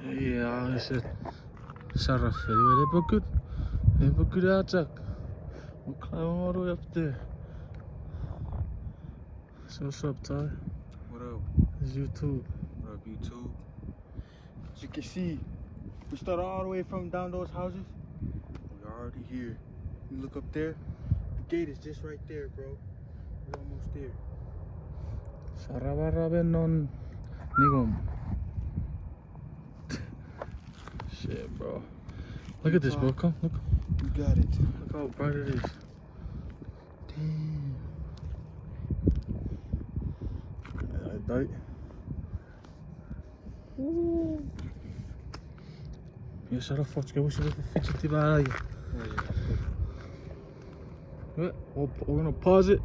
Ja, is het. Saraf, we hebben good. We hebben good uitzak. We climb all the way up there. So what's up, Ty? What up? It's YouTube. What up, YouTube? As you can see, we started all the way from down those houses. We're already here. You look up there, the gate is just right there, bro. We're almost there. Sarabaraben non nigum. Shit, bro. Look at this, bro. Come, look. You got it. Look how bright it is. Damn. Right. يا شرف فوتك وش اللي في تبع علي. We're gonna pause it.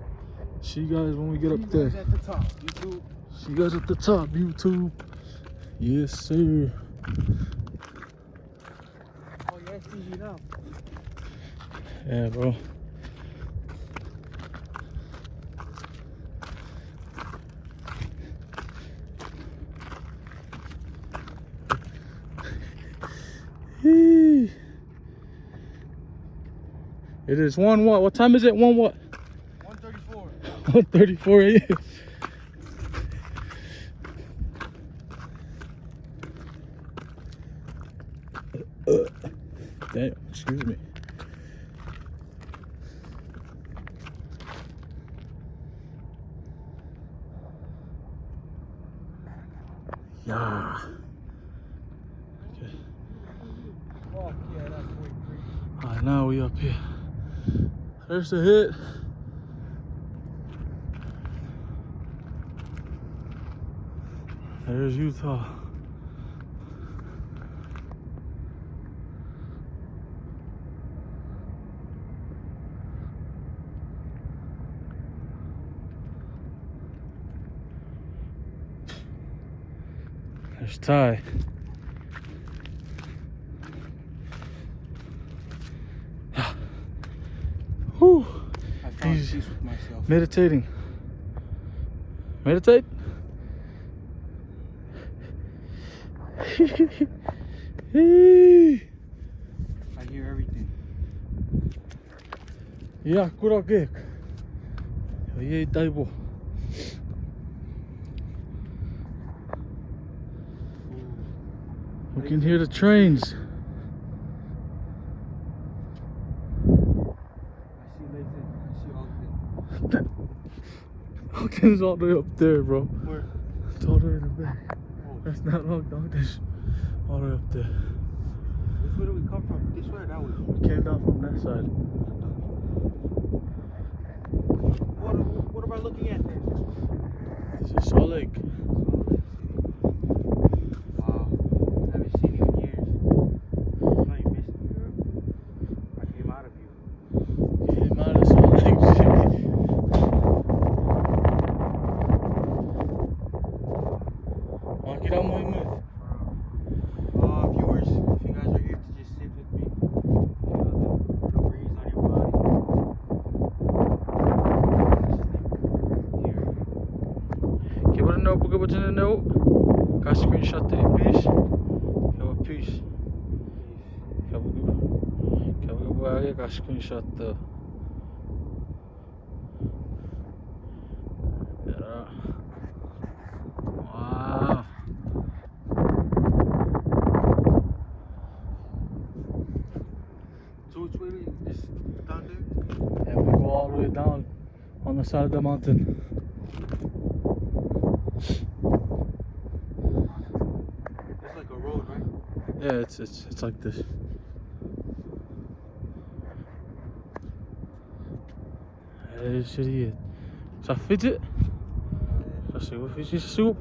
See you guys when we get up there. At the top, YouTube. See you guys at the top, YouTube. Yes, sir. Oh, yeah, it's easy now. Yeah, bro. It is 1 what? What time is it? 1 what? 1:34. 1:34 a.m. Damn, excuse me. Yeah. Okay. Oh, yeah, that's way crazy. Alright, now we up here. There's the hit. There's Utah. There's Ty. Whew. I found He's peace with myself. meditating. Meditate? I hear everything. Yeah, kurakek. Yeah, taibo. We can hear the trains. I see Layton. I see Ogden. Ogden's all the way up there, bro. Where? It's all the way in the back. Oh, That's not Ogden. Ogden's all the way up there. which way do we come from? This way or that way? We came down from that side. What am I looking at there? This is Salt Lake. Wow. Haven't seen you in years. I know you missed me, bro. I came out of you. Came out of Salt Lake. Makira Muhammad. Viewers, if you guys are here to just sit with me, feel the breeze on your body. Okay, what no book about the note? Got screenshot the piece. Have a piece. Have a good got screenshot the. Wow. So which way do you just down there? And we go all the way down on the side of the mountain. It's like a road, right? Yeah, it's like this. Hey, shit, yeah. Ça fait it? Ça c'est officiel.